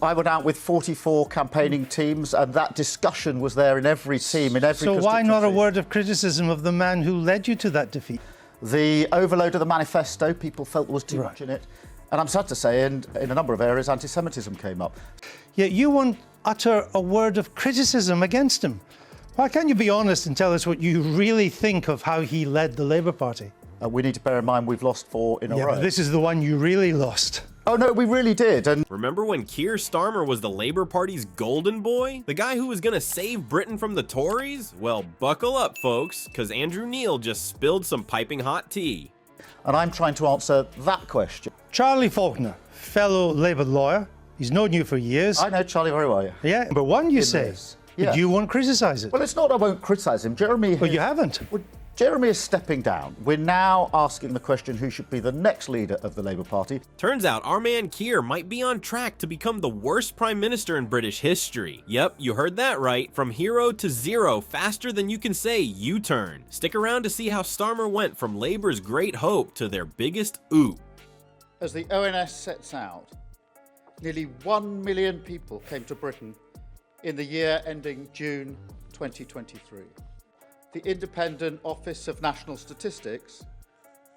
I went out with 44 campaigning teams, and that discussion was there in every team, in every So why not a word of criticism of the man who led you to that defeat? The overload of the manifesto, people felt there was too much in it. And I'm sad to say, in a number of areas, anti-Semitism came up. Yet you won't utter a word of criticism against him. Why can't you be honest and tell us what you really think of how he led the Labour Party? We need to bear in mind we've lost 4 in a row. But this is the one you really lost. Oh no, we really did. And remember when Keir Starmer was the Labour Party's golden boy? The guy who was gonna save Britain from the Tories? Well, buckle up, folks, because Andrew Neil just spilled some piping hot tea. And I'm trying to answer that question. Charlie Faulkner, fellow Labour lawyer. He's known you for years. I know Charlie very well. Yeah, but one you say, This. Yeah. but you won't criticise it. Well, it's not I won't criticise him. Jeremy... But you haven't. Well, Jeremy is stepping down. We're now asking the question who should be the next leader of the Labour Party. Turns out our man Keir might be on track to become the worst prime minister in British history. Yep, you heard that right. From hero to zero, faster than you can say U-turn. Stick around to see how Starmer went from Labour's great hope to their biggest oop. As the ONS sets out, nearly 1 million people came to Britain in the year ending June 2023. The Independent Office of National Statistics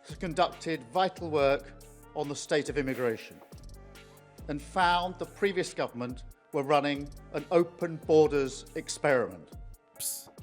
has conducted vital work on the state of immigration and found the previous government were running an open borders experiment.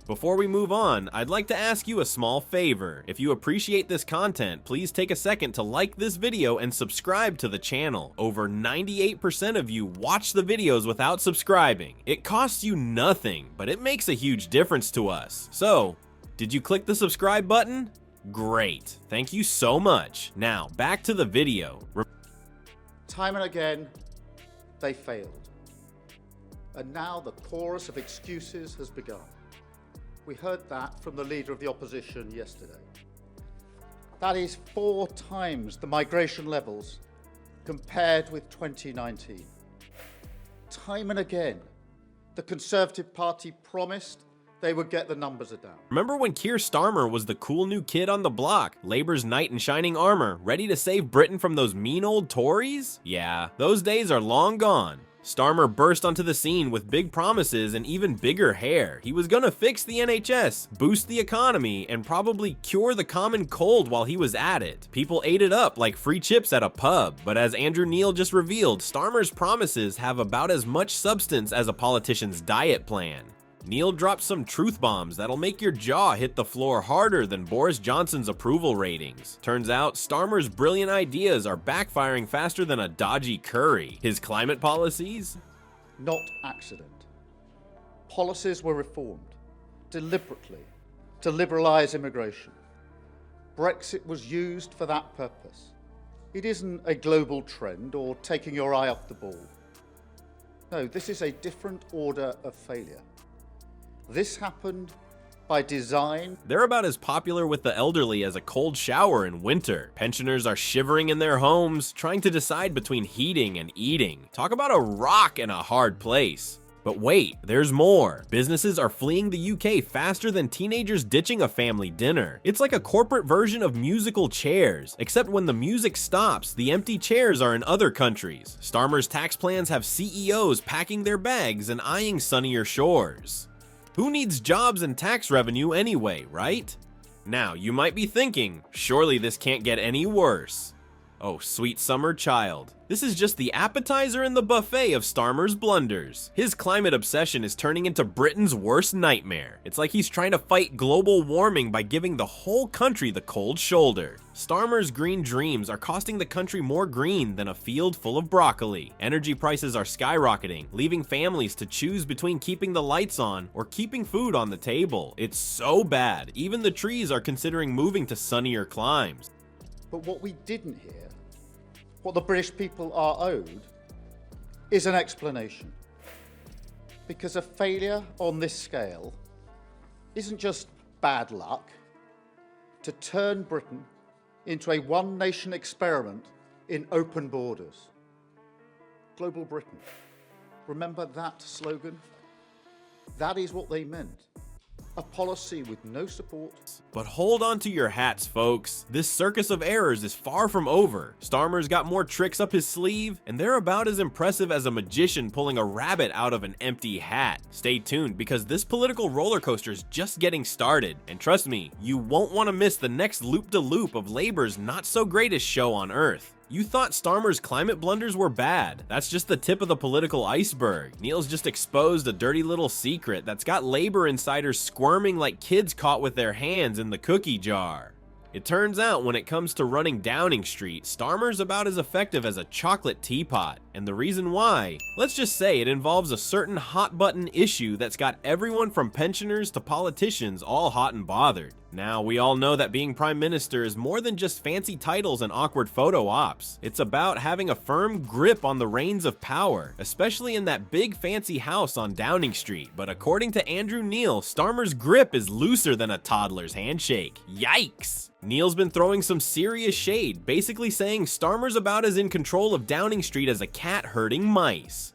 Before we move on, I'd like to ask you a small favor. If you appreciate this content, please take a second to like this video and subscribe to the channel. Over 98% of you watch the videos without subscribing. It costs you nothing, but it makes a huge difference to us. So, did you click the subscribe button? Great. Thank you so much. Now, back to the video. Time and again, they failed. And now the chorus of excuses has begun. We heard that from the leader of the opposition yesterday. That is 4 times the migration levels compared with 2019. Time and again, the Conservative Party promised they would get the numbers down. Remember when Keir Starmer was the cool new kid on the block, Labour's knight in shining armor, ready to save Britain from those mean old Tories? Yeah, those days are long gone. Starmer burst onto the scene with big promises and even bigger hair. He was gonna fix the NHS, boost the economy, and probably cure the common cold while he was at it. People ate it up like free chips at a pub, but as Andrew Neil just revealed, Starmer's promises have about as much substance as a politician's diet plan. Neil dropped some truth bombs that'll make your jaw hit the floor harder than Boris Johnson's approval ratings. Turns out, Starmer's brilliant ideas are backfiring faster than a dodgy curry. His climate policies? Not accident. Policies were reformed deliberately to liberalise immigration. Brexit was used for that purpose. It isn't a global trend or taking your eye off the ball. No, this is a different order of failure. This happened by design. They're about as popular with the elderly as a cold shower in winter. Pensioners are shivering in their homes, trying to decide between heating and eating. Talk about a rock in a hard place. But wait, there's more. Businesses are fleeing the UK faster than teenagers ditching a family dinner. It's like a corporate version of musical chairs, except when the music stops, the empty chairs are in other countries. Starmer's tax plans have CEOs packing their bags and eyeing sunnier shores. Who needs jobs and tax revenue anyway, right? Now, you might be thinking, surely this can't get any worse. Oh, sweet summer child. This is just the appetizer in the buffet of Starmer's blunders. His climate obsession is turning into Britain's worst nightmare. It's like he's trying to fight global warming by giving the whole country the cold shoulder. Starmer's green dreams are costing the country more green than a field full of broccoli. Energy prices are skyrocketing, leaving families to choose between keeping the lights on or keeping food on the table. It's so bad, even the trees are considering moving to sunnier climes. But what we didn't hear, what the British people are owed, is an explanation. Because a failure on this scale isn't just bad luck. To turn Britain into a one-nation experiment in open borders. Global Britain. Remember that slogan? That is what they meant. a policy with no support. But hold on to your hats, folks. This circus of errors is far from over. Starmer's got more tricks up his sleeve, and they're about as impressive as a magician pulling a rabbit out of an empty hat. Stay tuned, because this political roller coaster is just getting started. And trust me, you won't want to miss the next loop-de-loop of Labour's not-so-greatest show on Earth. You thought Starmer's climate blunders were bad. That's just the tip of the political iceberg. Neil's just exposed a dirty little secret that's got Labour insiders squirming like kids caught with their hands in the cookie jar. It turns out when it comes to running Downing Street, Starmer's about as effective as a chocolate teapot. And the reason why? Let's just say it involves a certain hot-button issue that's got everyone from pensioners to politicians all hot and bothered. Now, we all know that being Prime Minister is more than just fancy titles and awkward photo ops. It's about having a firm grip on the reins of power, especially in that big fancy house on Downing Street. But according to Andrew Neil, Starmer's grip is looser than a toddler's handshake. Yikes! Neil's been throwing some serious shade, basically saying Starmer's about as in control of Downing Street as a cat herding mice.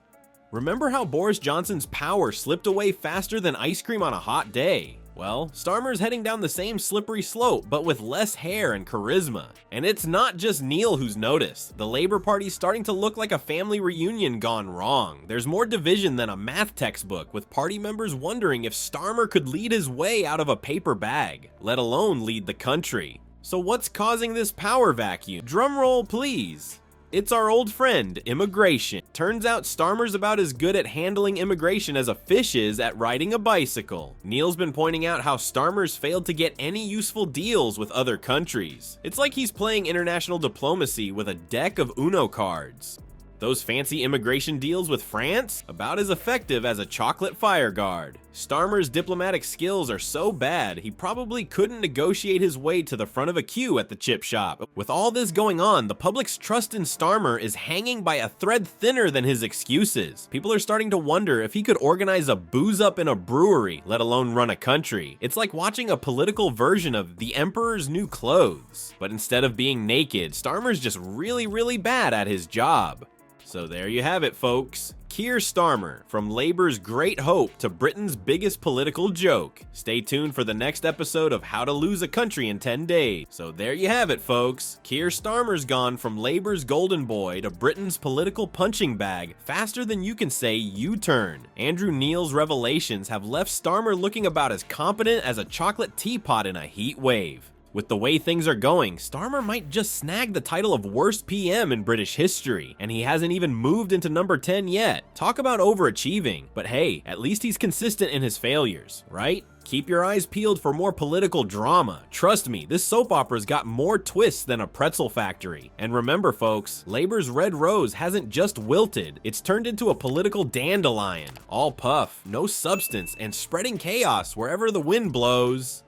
Remember how Boris Johnson's power slipped away faster than ice cream on a hot day? Well, Starmer's heading down the same slippery slope, but with less hair and charisma. And it's not just Neil who's noticed. The Labour Party's starting to look like a family reunion gone wrong. There's more division than a math textbook, with party members wondering if Starmer could lead his way out of a paper bag, let alone lead the country. So what's causing this power vacuum? Drumroll, please. It's our old friend, immigration. Turns out Starmer's about as good at handling immigration as a fish is at riding a bicycle. Neil's been pointing out how Starmer's failed to get any useful deals with other countries. It's like he's playing international diplomacy with a deck of Uno cards. Those fancy immigration deals with France? About as effective as a chocolate fire guard. Starmer's diplomatic skills are so bad, he probably couldn't negotiate his way to the front of a queue at the chip shop. With all this going on, the public's trust in Starmer is hanging by a thread thinner than his excuses. People are starting to wonder if he could organize a booze up in a brewery, let alone run a country. It's like watching a political version of The Emperor's New Clothes. But instead of being naked, Starmer's just really bad at his job. So there you have it, folks. Keir Starmer, from Labour's great hope to Britain's biggest political joke. Stay tuned for the next episode of How to Lose a Country in 10 Days. So there you have it, folks. Keir Starmer's gone from Labour's golden boy to Britain's political punching bag faster than you can say U-turn. Andrew Neil's revelations have left Starmer looking about as competent as a chocolate teapot in a heat wave. With the way things are going, Starmer might just snag the title of worst PM in British history, and he hasn't even moved into number 10 yet. Talk about overachieving. But hey, at least he's consistent in his failures, right? Keep your eyes peeled for more political drama. Trust me, this soap opera's got more twists than a pretzel factory. And remember, folks, Labour's red rose hasn't just wilted, it's turned into a political dandelion. All puff, no substance, and spreading chaos wherever the wind blows.